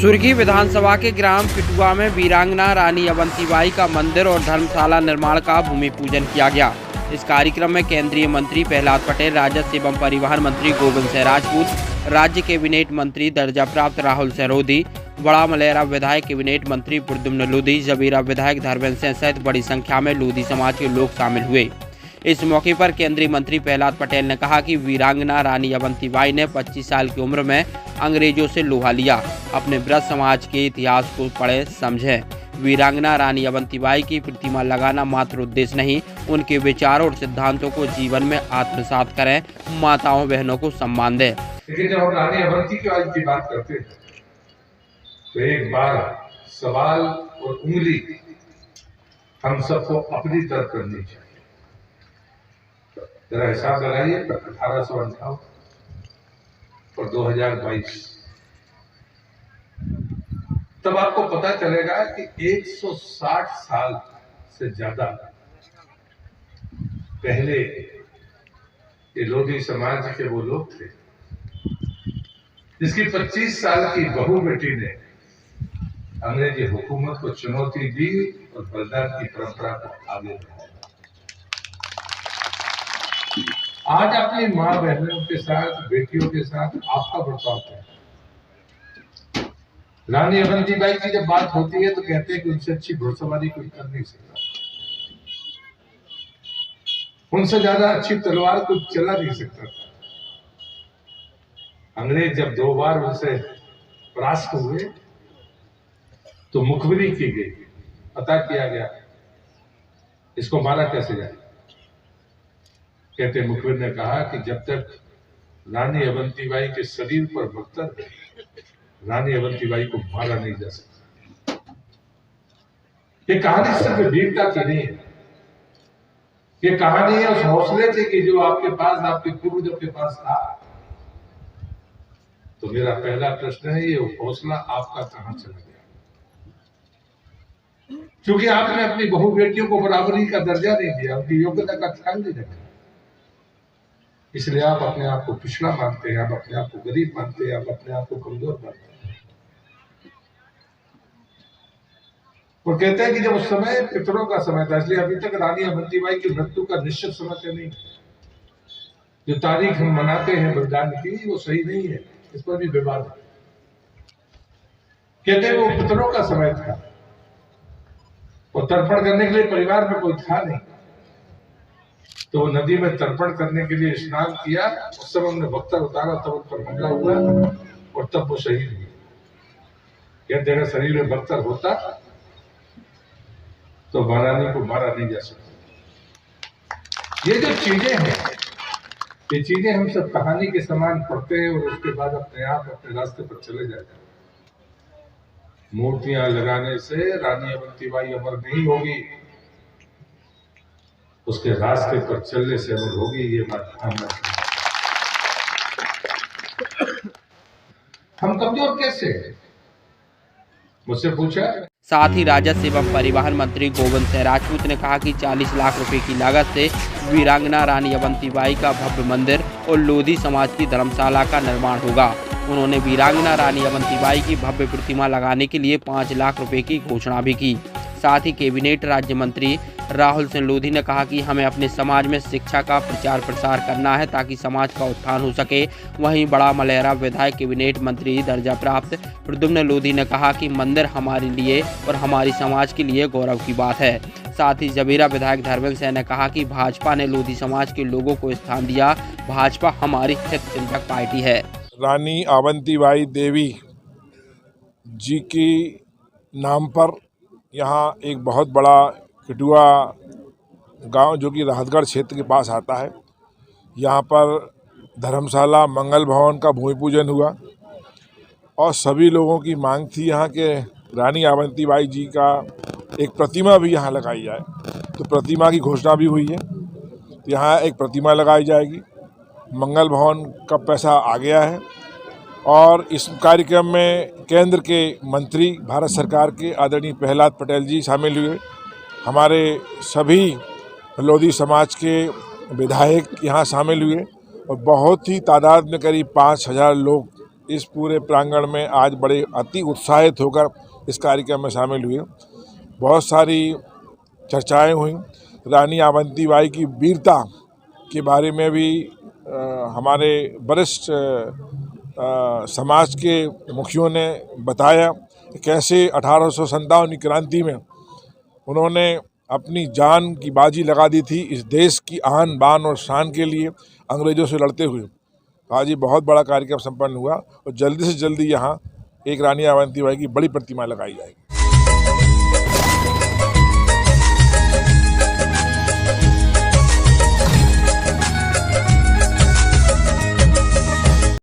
सुरगी विधानसभा के ग्राम किटुआ में वीरांगना रानी अवंतीबाई का मंदिर और धर्मशाला निर्माण का भूमि पूजन किया गया। इस कार्यक्रम में केंद्रीय मंत्री प्रहलाद पटेल, राजस्व एवं परिवहन मंत्री गोविंद सिंह राजपूत, राज्य कैबिनेट मंत्री दर्जा प्राप्त राहुल सिंह, बड़ा मलेरा विधायक कैबिनेट मंत्री प्रद्युम्न लोधी, जबीरा विधायक धर्मेंद्र सिंह सहित बड़ी संख्या में लोधी समाज के लोग शामिल हुए। इस मौके पर केंद्रीय मंत्री प्रहलाद पटेल ने कहा कि वीरांगना रानी अवंतीबाई ने 25 साल की उम्र में अंग्रेजों से लोहा लिया। अपने ब्रज समाज के इतिहास को पढ़े समझें। वीरांगना रानी अवंतीबाई की प्रतिमा लगाना मात्र उद्देश्य नहीं, उनके विचारों और सिद्धांतों को जीवन में आत्मसात करें, माताओं बहनों को सम्मान दें। लेकिन जब हम रानी अवंतीबाई की बात करते हैं तो एक बार सवाल और उंगली हम सबको अपनी तरफ करनी चाहिए। जरा हिसाब लगाइए, 1858 और 2022, तब आपको पता चलेगा कि 160 साल से ज्यादा पहले ये लोधी समाज के वो लोग थे जिसकी 25 साल की बहू बेटी ने अंग्रेजी हुकूमत को चुनौती दी और बलिदान की परंपरा को आगे बढ़ाया। आज अपनी माँ बहनों के साथ, बेटियों के साथ आपका बर्ताव है। रानी अवंतीबाई की जब बात होती है तो कहते हैं कि उनसे अच्छी घुड़सवारी कोई कर नहीं सकता, उनसे ज्यादा अच्छी तलवार कोई चला नहीं सकता था। अंग्रेज जब 2 बार उनसे परास्त हुए तो मुखबिरी की गई, पता किया गया इसको मारा कैसे जाए। कहते मुखबिर ने कहा कि जब तक रानी अवंतीबाई के शरीर पर बख्तर है, रानी अवंतीबाई को मारा नहीं जा सकता। ये कहानी सिर्फ वीरता की नहीं है, ये कहानी है उस हौसले से कि जो आपके पास, आपके पूर्वजों के पास था। तो मेरा पहला प्रश्न है, ये हौसला आपका कहां चला गया? क्योंकि आपने अपनी बहु बेटियों को बराबरी का दर्जा नहीं दिया, उनकी योग्यता का ख्याल नहीं रखा, इसलिए आप अपने आप को पिछड़ा मानते हैं, आप अपने आप को गरीब मानते हैं, आप अपने आप को कमजोर मानते हैं। और कहते हैं कि जब उस समय पितरों का समय था, इसलिए अभी तक रानी अवंतीबाई की मृत्यु का निश्चित समय नहीं। जो तारीख हम मनाते हैं बलिदान की, वो सही नहीं है, इस पर भी विवाद है। कहते हैं वो पितरों का समय था और तर्पण करने के लिए परिवार में कोई था नहीं, तो वो नदी में तर्पण करने के लिए स्नान किया। उस समय उन्होंने बख्तर उतारा, तब उन पर हमला हुआ और तब वो शहीद हुए। कहते हैं शरीर में बख्तर होता तो महारानी को मारा नहीं जा सकता। ये जो चीजें हैं, ये चीजें हम सब कहानी के समान पढ़ते हैं और उसके बाद अपने आप अपने रास्ते पर चले जाते हैं। मूर्तियां लगाने से रानी अवंतीबाई अमर नहीं होगी, उसके रास्ते पर चलने से अमर होगी। ये बात हम कमजोर कैसे हैं? मुझसे पूछा। साथ ही राजस्व एवं परिवहन मंत्री गोविंद सिंह राजपूत ने कहा कि 40 लाख रुपए की लागत से वीरांगना रानी अवंतीबाई का भव्य मंदिर और लोधी समाज की धर्मशाला का निर्माण होगा। उन्होंने वीरांगना रानी अवंतीबाई की भव्य प्रतिमा लगाने के लिए 5 लाख रुपए की घोषणा भी की। साथ ही कैबिनेट राज्य मंत्री राहुल सिंह लोधी ने कहा कि हमें अपने समाज में शिक्षा का प्रचार प्रसार करना है ताकि समाज का उत्थान हो सके। वहीं बड़ा मलेरा विधायक कैबिनेट मंत्री दर्जा प्राप्त प्रद्युम्न लोधी ने कहा कि मंदिर हमारे लिए और हमारी समाज के लिए गौरव की बात है। साथ ही जबीरा विधायक धर्मेंद्र सिंह ने कहा कि भाजपा ने लोधी समाज के लोगों को स्थान दिया, भाजपा हमारी हित चिंतक पार्टी है। रानी अवंतीबाई देवी जी की नाम पर यहाँ एक बहुत बड़ा किटुआ गांव, जो कि राहतगढ़ क्षेत्र के पास आता है, यहाँ पर धर्मशाला मंगल भवन का भूमि पूजन हुआ और सभी लोगों की मांग थी यहाँ के रानी अवंतीबाई जी का एक प्रतिमा भी यहाँ लगाई जाए। तो प्रतिमा की घोषणा भी हुई है, तो यहाँ एक प्रतिमा लगाई जाएगी। मंगल भवन का पैसा आ गया है और इस कार्यक्रम में केंद्र के मंत्री भारत सरकार के आदरणीय प्रहलाद पटेल जी शामिल हुए। हमारे सभी लोधी समाज के विधायक यहाँ शामिल हुए और बहुत ही तादाद में करीब 5000 लोग इस पूरे प्रांगण में आज बड़े अति उत्साहित होकर इस कार्यक्रम में शामिल हुए। बहुत सारी चर्चाएं हुई। रानी अवंतीबाई की वीरता के बारे में भी हमारे वरिष्ठ समाज के मुखियों ने बताया कि कैसे 1857 की क्रांति में उन्होंने अपनी जान की बाजी लगा दी थी इस देश की आन बान और शान के लिए अंग्रेजों से लड़ते हुए। आज ये बहुत बड़ा कार्यक्रम संपन्न हुआ और जल्दी से जल्दी यहाँ एक रानी अवंतीबाई की बड़ी प्रतिमा लगाई जाएगी।